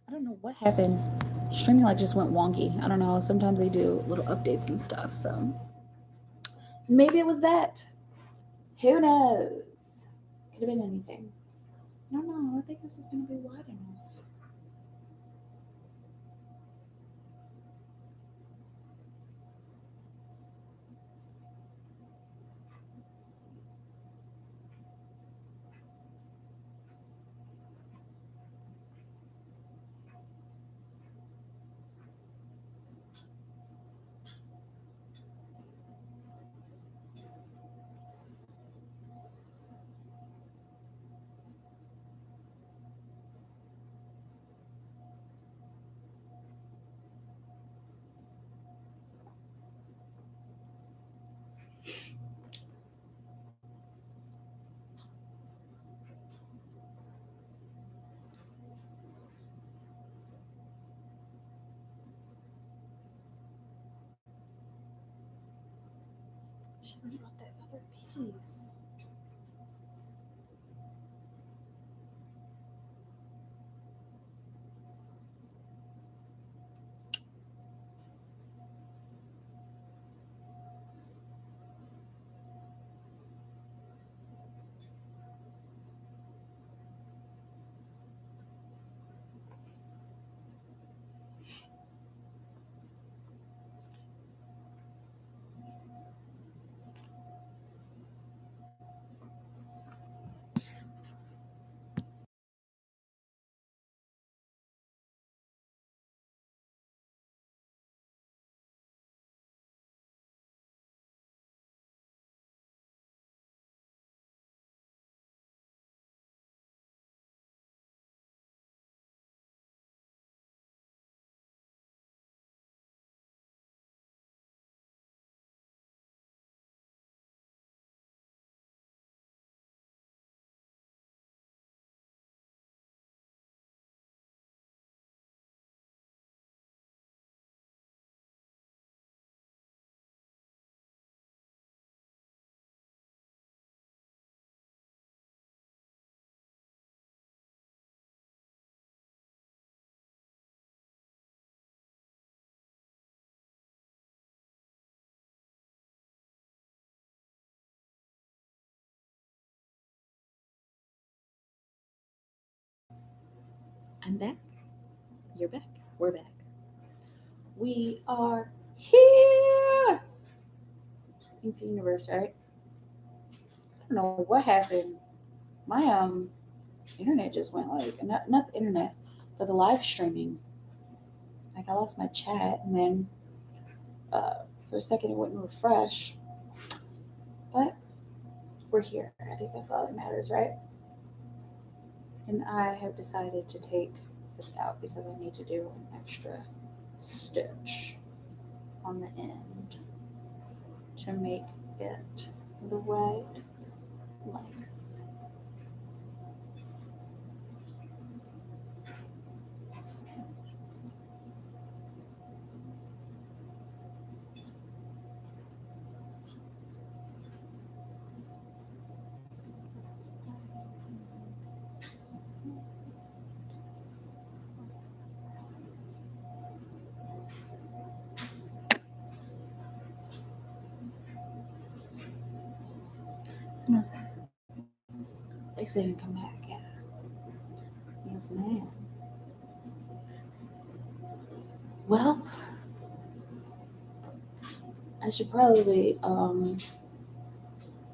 I don't know what happened. Streaming like just went wonky. I don't know. Sometimes they do little updates and stuff. So maybe it was that. Who knows? Could have been anything. No, no. I don't think this is gonna be wide enough. Should have brought that other piece. I'm back. You're back. We're back. We are here. Into the universe, right? I don't know what happened. My internet just went like not the internet, but the live streaming. Like I lost my chat, and then for a second it wouldn't refresh. But we're here. I think that's all that matters, right? And I have decided to take this out because I need to do an extra stitch on the end to make it the right length. So no, like I said, come back. Yeah. Yes, ma'am. Well, I should probably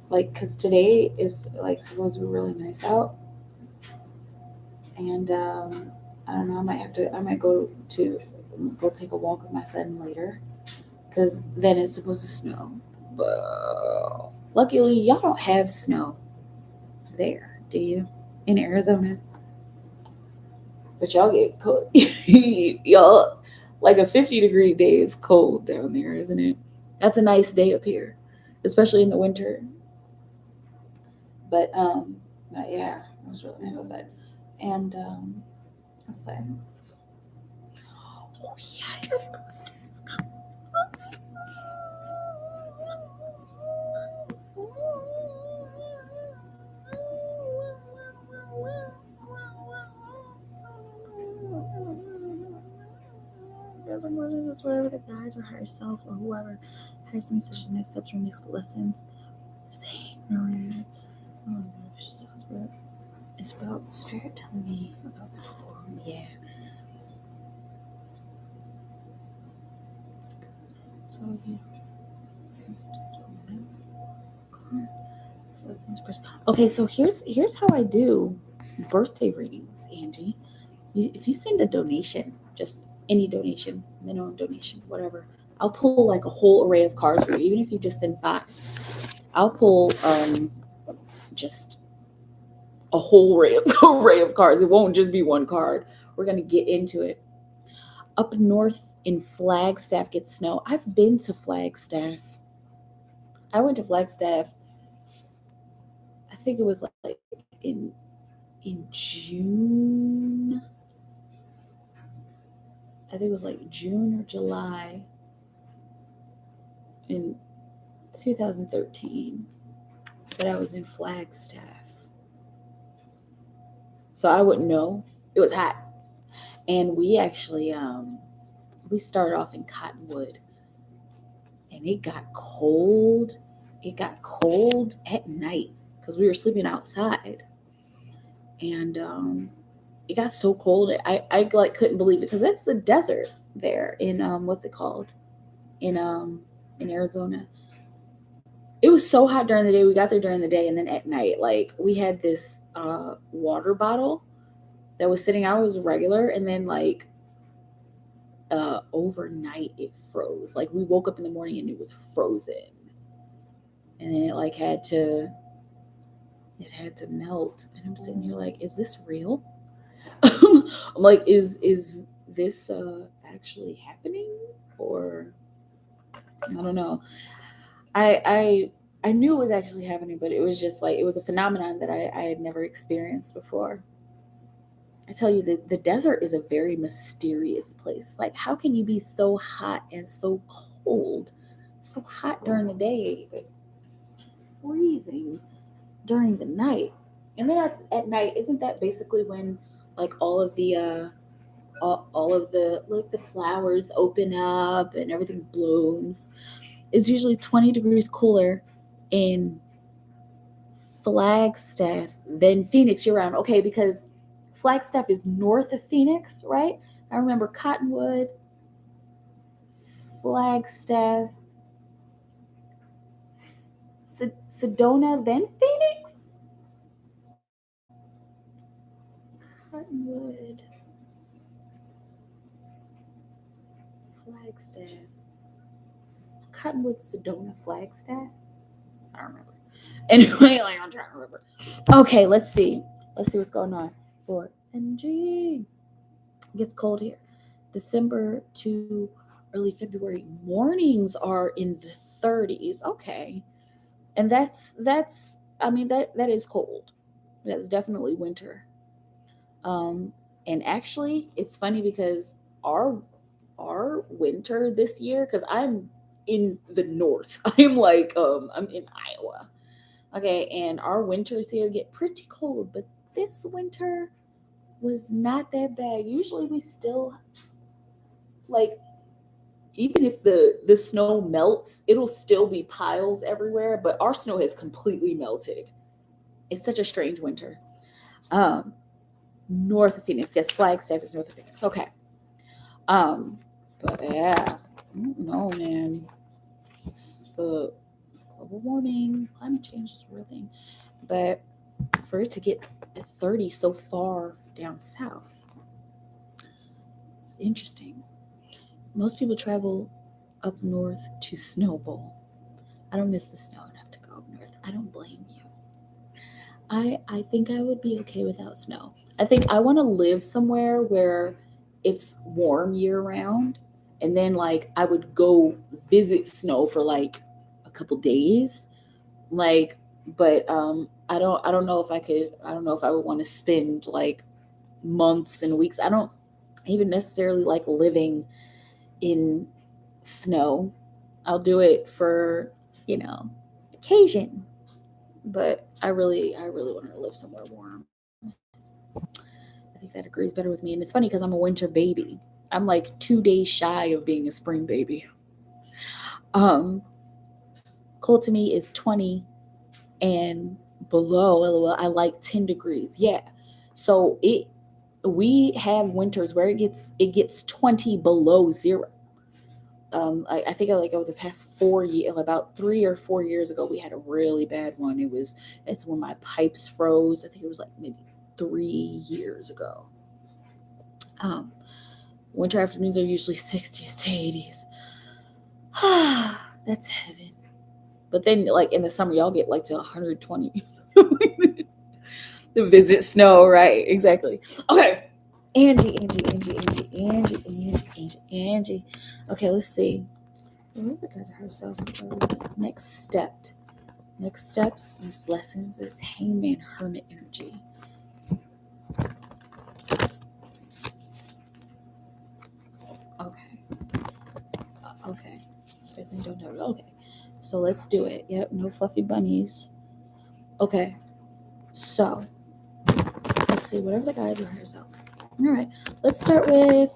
like because today is like supposed to be really nice out, and I don't know. I might have to. I might to go take a walk with my son later because then it's supposed to snow. But luckily, y'all don't have snow there, do you? In Arizona, but y'all get cold. Y'all like a 50-degree day is cold down there, isn't it? That's a nice day up here, especially in the winter. But yeah, it was really nice outside. And let's say, oh yeah, wherever the guys or higher self or whoever hires me such as next steps or next lessons. Saying, oh gosh, so it's about spirit telling me about yeah. It's good. So you okay, so here's how I do birthday readings, Angie. If you send a donation, just any donation, minimum donation, whatever, I'll pull like a whole array of cards for you. Even if you just send 5, I'll pull just a whole array of cards. It won't just be one card. We're gonna get into it. Up north in Flagstaff gets snow. I've been to Flagstaff. I went to Flagstaff. I think it was like in June. I think it was like June or July in 2013 that I was in Flagstaff. So I wouldn't know. It was hot. And we actually we started off in Cottonwood and it got cold. It got cold at night because we were sleeping outside. And it got so cold I like couldn't believe it because that's the desert there in what's it called? In Arizona. It was so hot during the day. We got there during the day, and then at night, like we had this water bottle that was sitting out. It was regular, and then like overnight it froze. Like we woke up in the morning and it was frozen, and then it had to melt. And I'm sitting here like, is this real? I'm like, is this actually happening, or I don't know. I knew it was actually happening, but it was just like it was a phenomenon that I had never experienced before. I tell you, the desert is a very mysterious place. Like, how can you be so hot and so cold? So hot during the day, but freezing during the night. And then at night, isn't that basically when like all of the like the flowers open up and everything blooms? It's usually 20 degrees cooler in Flagstaff than Phoenix year round. Okay, because Flagstaff is north of Phoenix, right? I remember Cottonwood, Flagstaff, Sedona, then Phoenix. Cottonwood, Flagstaff, Cottonwood, Sedona, Flagstaff. I don't remember. Anyway, like I'm trying to remember. Okay, let's see. Let's see what's going on. For NG. It gets cold here. December to early February mornings are in the 30s. Okay. And that's I mean that is cold. That's definitely winter. Um and actually it's funny because our our winter this year, because I'm in the north. I'm in Iowa. Okay, and our winters here get pretty cold, but this winter was not that bad. Usually we still like, even if the snow melts, it'll still be piles everywhere, but our snow has completely melted. It's such a strange winter. Um, North of Phoenix, yes, Flagstaff is north of Phoenix. Okay. Um, but yeah, I don't know, man. It's the global warming, climate change is a real thing. But for it to get 30 so far down south, it's interesting. Most people travel up north to Snow Bowl. I don't miss the snow enough to go up north. I don't blame you. I think I would be okay without snow. I think I want to live somewhere where it's warm year round, and then like I would go visit snow for like a couple days. Like, but I don't know if I could. I don't know if I would want to spend like months and weeks. I don't even necessarily like living in snow. I'll do it for, you know, occasion, but I really want to live somewhere warm. I think that agrees better with me. And it's funny because I'm a winter baby. I'm like 2 days shy of being a spring baby. Um, cold to me is 20 and below. LOL, I like 10 degrees. Yeah. So we have winters where it gets 20 below zero. I think like over the past 4 years, about 3 or 4 years ago, we had a really bad one. It's when my pipes froze. I think it was like maybe 3 years ago. Um, Winter afternoons are usually 60s to 80s. That's heaven. But then, like in the summer, y'all get like to 120. The visit snow, right? Exactly. Okay. Angie. Okay, let's see. Because herself. Next steps, next lessons is Hangman Hermit energy. Okay. Don't know. Okay. So let's do it. Yep, no fluffy bunnies. Okay. So let's see, whatever the guide or herself. All right. Let's start with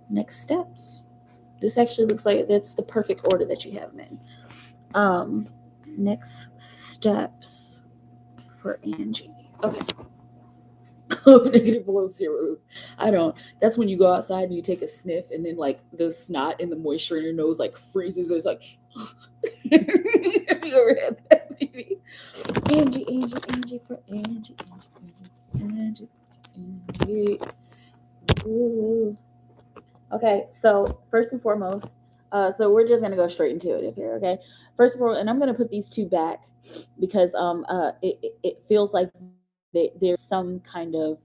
next steps. This actually looks like that's the perfect order that you have them in. Next steps for Angie. Okay. Negative below zero. I don't. That's when you go outside and you take a sniff, and then like the snot and the moisture in your nose like freezes. It's like. Have you ever had that, baby? Angie for Angie. Ooh. Okay, so first and foremost, so we're just gonna go straight into it here, okay? First of all, and I'm gonna put these two back because it feels like there's some kind of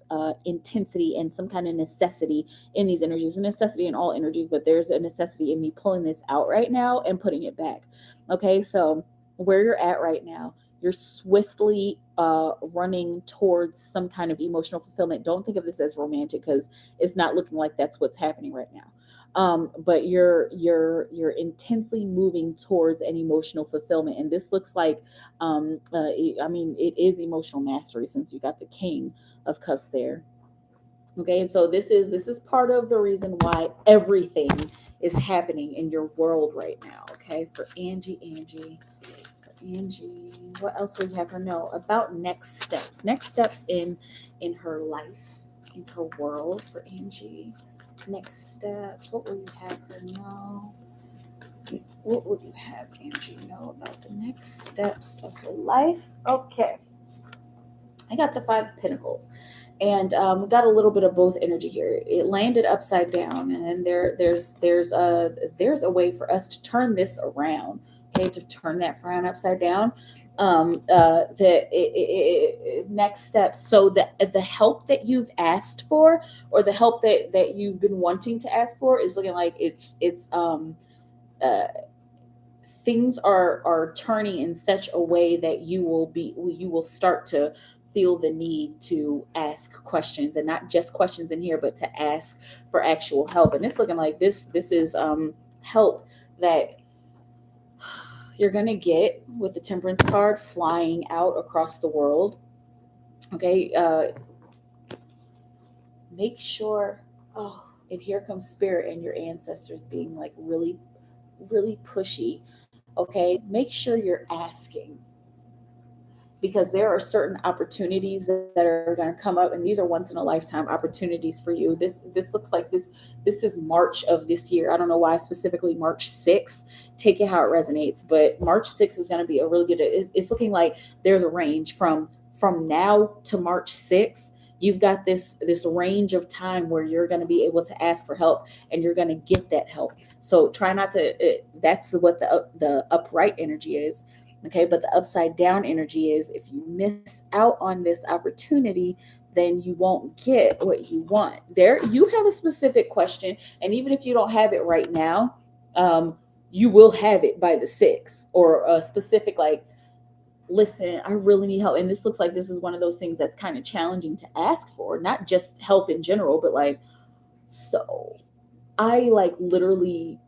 intensity and some kind of necessity in these energies, a necessity in all energies, but there's a necessity in me pulling this out right now and putting it back. Okay, so where you're at right now, you're swiftly running towards some kind of emotional fulfillment. Don't think of this as romantic because it's not looking like that's what's happening right now. But you're intensely moving towards an emotional fulfillment, and this looks like I mean, it is emotional mastery since you got the King of Cups there. Okay, and so this is part of the reason why everything is happening in your world right now. Okay, for Angie. What else would you have her know about next steps? Next steps in her life, in her world for Angie. Next steps. What will you have her know? What would you have Angie know about the next steps of her life? Okay. I got the Five of Pentacles, and we got a little bit of both energy here. It landed upside down, and there's a way for us to turn this around. Okay, to turn that frown upside down. Next steps. So the help that you've asked for, or the help that you've been wanting to ask for, is looking like it's uh things are turning in such a way that you will start to feel the need to ask questions, and not just questions in here, but to ask for actual help. And it's looking like this is help that you're gonna get with the Temperance card flying out across the world. Okay, make sure. Oh, and here comes Spirit and your ancestors being like really, really pushy. Okay, make sure you're asking, because there are certain opportunities that are going to come up, and these are once in a lifetime opportunities for you. This looks like this is March of this year. I don't know why specifically March 6th. Take it how it resonates, but March 6th is going to be a really good. It's looking like there's a range from now to March 6th. You've got this range of time where you're going to be able to ask for help, and you're going to get that help. So try not to. That's what the upright energy is. Okay, but the upside down energy is, if you miss out on this opportunity, then you won't get what you want. There, you have a specific question, and even if you don't have it right now, you will have it by the 6th, or a specific like, listen, I really need help. And this looks like this is one of those things that's kind of challenging to ask for, not just help in general, but like, so I like literally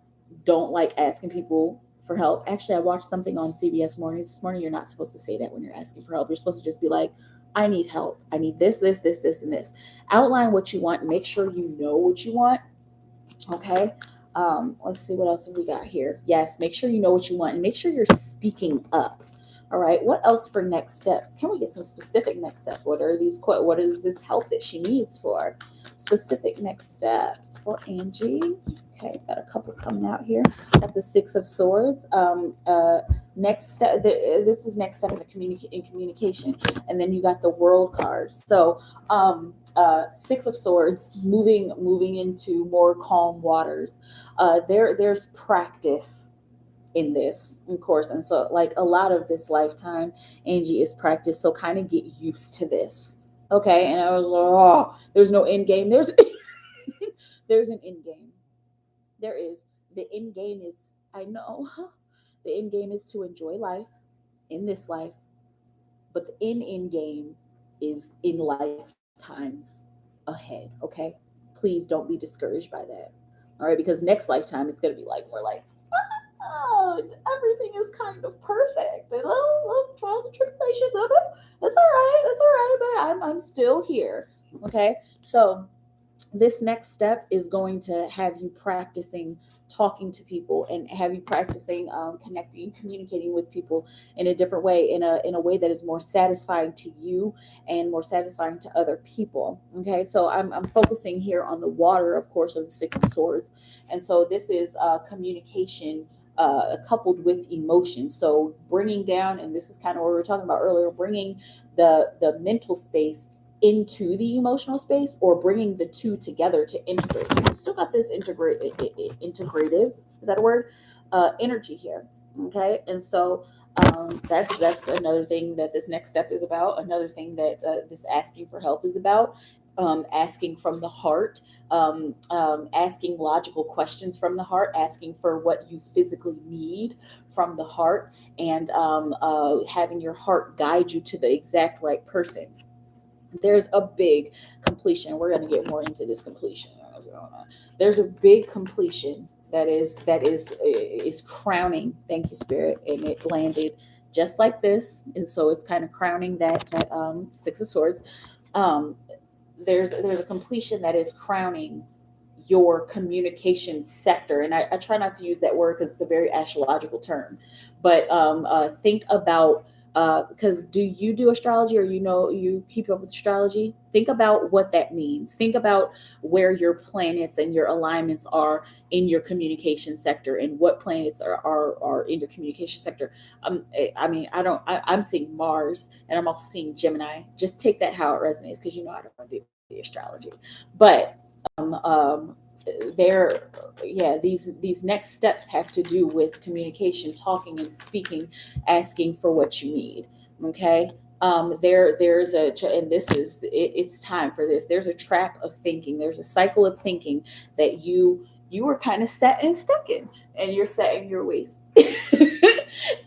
don't like asking people for help. Actually, I watched something on CBS Mornings this morning. You're not supposed to say that when you're asking for help. You're supposed to just be like, I need help. I need this, and this. Outline what you want. Make sure you know what you want. Okay. Let's see what else have we got here. Yes, make sure you know what you want and make sure you're speaking up. All right. What else for next steps? Can we get some specific next steps? What is this help that she needs for? Specific next steps for Angie. Okay, got a couple coming out here. Got the Six of Swords. Next step. This is next step in communication, and then you got the World cards. So, Six of Swords, moving into more calm waters. There's practice in this, of course, and so like a lot of this lifetime, Angie, is practice. So kind of get used to this, okay? And I was like, oh, there's no end game. There's an end game. There is. The end game is, I know, the end game is to enjoy life in this life, but the end game is in lifetimes ahead. Okay, please don't be discouraged by that. All right, because next lifetime it's gonna be like we're like, oh, everything is kind of perfect, and trials and tribulations. That's all right. That's all right. But I'm still here. Okay, so this next step is going to have you practicing talking to people and have you practicing connecting, communicating with people in a different way, in a way that is more satisfying to you and more satisfying to other people. Okay, so I'm focusing here on the water, of course, of the Six of Swords, and so this is communication. Coupled with emotion, so bringing down, and this is kind of what we were talking about earlier, bringing the mental space into the emotional space, or bringing the two together to integrate. Still got this integrative, is that a word? Energy here. Okay, and so that's another thing that this next step is about. Another thing that this asking for help is about. Asking from the heart, asking logical questions from the heart, asking for what you physically need from the heart, and having your heart guide you to the exact right person. There's a big completion. We're going to get more into this completion. There's a big completion that is crowning. Thank you, Spirit, and it landed just like this, and so it's kind of crowning that Six of Swords. Um, there's a completion that is crowning your communication sector, and I try not to use that word because it's a very astrological term, but think about, because do you do astrology, or you keep up with astrology? Think about what that means. Think about where your planets and your alignments are in your communication sector, and what planets are in your communication sector. I mean, I'm seeing Mars, and I'm also seeing Gemini. Just take that how it resonates, because I don't do the astrology, but um, um, there, yeah, these next steps have to do with communication, talking and speaking, asking for what you need. Okay. And this is it's time for this. There's a trap of thinking. There's a cycle of thinking that you were kind of set and stuck in, and you're set in your ways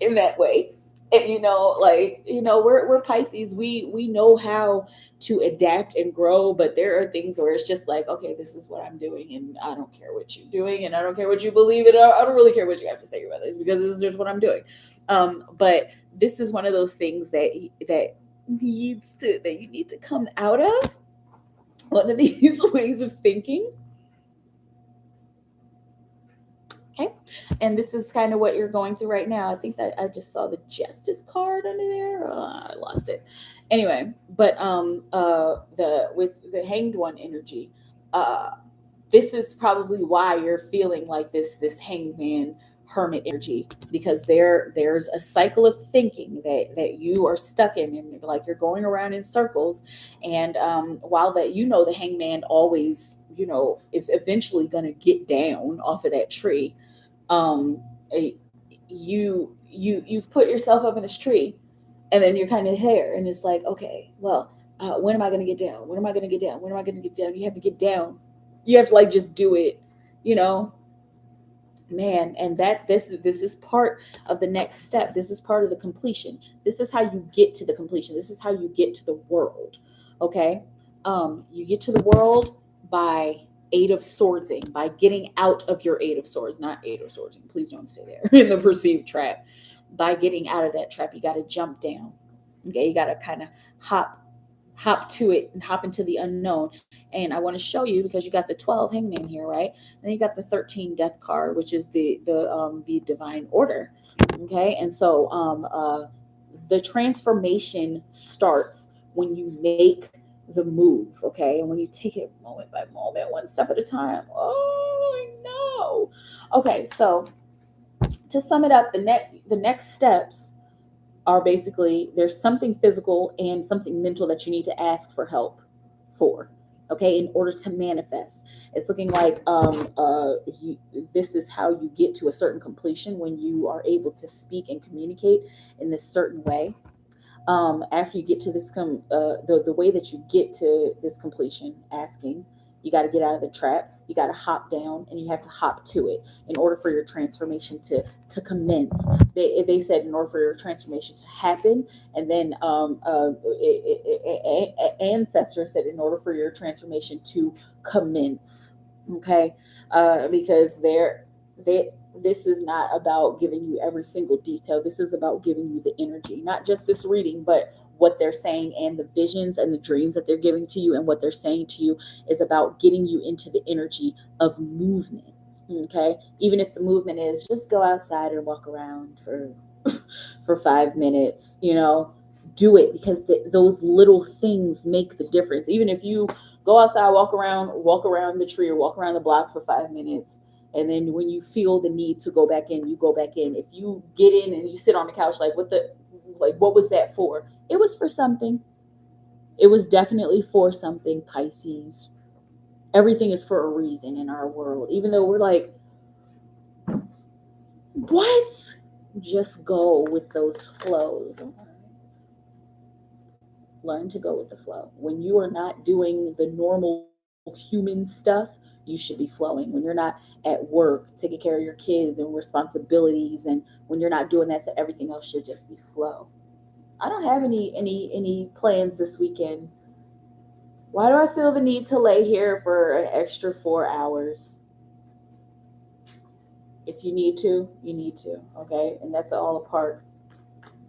in that way. And we're Pisces. We know how to adapt and grow, but there are things where it's just like, okay, this is what I'm doing, and I don't care what you're doing, and I don't care what you believe in. I don't really care what you have to say about this, because this is just what I'm doing. But this is one of those things that you need to come out of, one of these ways of thinking. Okay. And this is kind of what you're going through right now. I think that I just saw the Justice card under there. I lost it. Anyway, but with the Hanged One energy, uh this is probably why you're feeling like this hangman hermit energy, because there's a cycle of thinking that you are stuck in, and like you're going around in circles. And while that, the hangman always, is eventually going to get down off of that tree. um eh, you've put yourself up in this tree, and then you're kind of there, and it's like, okay, well, when am I going to get down? When am I going to get down? When am I going to get down? You have to get down. You have to like just do it, you know man. And this is part of the next step. This is part of the completion. This is how you get to the completion. This is how you get to the world. Okay. You get to the world by Eight of Swordsing, by getting out of your Eight of Swords, not Eight of Swordsing. Please don't stay there in the perceived trap. By getting out of that trap, you got to jump down. Okay, you got to kind of hop hop to it and hop into the unknown. And I want to show you, because you got the 12 hangman here, right? Then you got the 13 death card, which is the divine order. Okay. And so the transformation starts when you make the move. Okay. And when you take it moment by moment, one step at a time. Oh, I know. Okay. So to sum it up, the next steps are basically, there's something physical and something mental that you need to ask for help for, okay, in order to manifest. It's looking like this is how you get to a certain completion, when you are able to speak and communicate in this certain way. After you get to this the way that you get to this completion, asking, you got to get out of the trap, you got to hop down, and you have to hop to it in order for your transformation to commence. They said in order for your transformation to happen. And then ancestor said in order for your transformation to commence. Okay. Because this is not about giving you every single detail. This is about giving you the energy, not just this reading, but what they're saying, and the visions and the dreams that they're giving to you, and what they're saying to you is about getting you into the energy of movement. Okay. Even if the movement is just go outside and walk around for 5 minutes, do it, because those little things make the difference. Even if you go outside, walk around the tree, or walk around the block for 5 minutes, and then when you feel the need to go back in, you go back in. If you get in and you sit on the couch, what was that for? It was for something. It was definitely for something, Pisces. Everything is for a reason in our world. Even though we're like, what? Just go with those flows. Learn to go with the flow. When you are not doing the normal human stuff, you should be flowing. When you're not at work taking care of your kids and responsibilities, and when you're not doing that, so everything else should just be flow. I don't have any plans this weekend. Why do I feel the need to lay here for an extra 4 hours? If you need to, you need to. Okay, and that's all a part.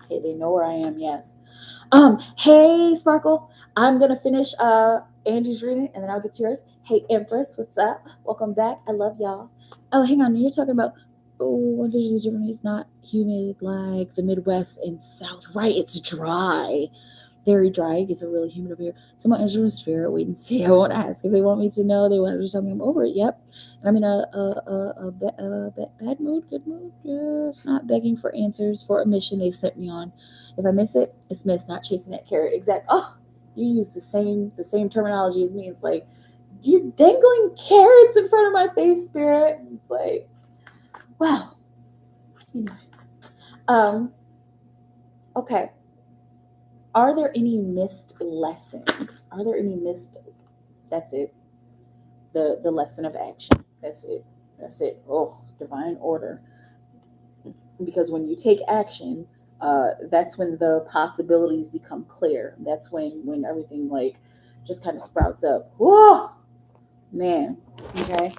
Okay, they know where I am. Yes. Hey Sparkle, I'm gonna finish Angie's reading, and then I'll get to yours. Hey Empress, what's up? Welcome back. I love y'all. Oh, hang on, you're talking about one vision is different. It's not humid like the Midwest and South, right? It's dry, very dry. It gets really humid over here. So my instrument spirit, wait and see. I won't ask if they want me to know. They want to just tell me I'm over it. Yep. And I'm in a bad mood, good mood. Just not begging for answers for a mission they sent me on. If I miss it, it's missed. Not chasing that carrot. Exact. Oh, you use the same terminology as me. It's like you're dangling carrots in front of my face, spirit. It's like, wow. Anyway. Okay. Are there any missed lessons? Are there any missed? That's it. The lesson of action. That's it. That's it. Oh, divine order. Because when you take action, that's when the possibilities become clear. That's when everything like just kind of sprouts up. Whoa, man. Okay,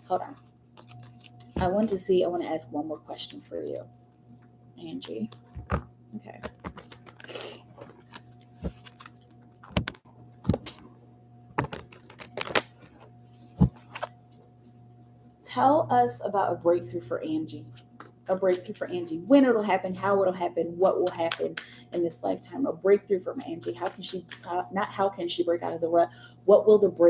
hold on. I want to ask one more question for you, Angie. Okay. Tell us about a breakthrough for Angie. A breakthrough for Angie. When it'll happen, how it'll happen, what will happen in this lifetime. A breakthrough from Angie. How can she, not how can she break out of the rut? What will the break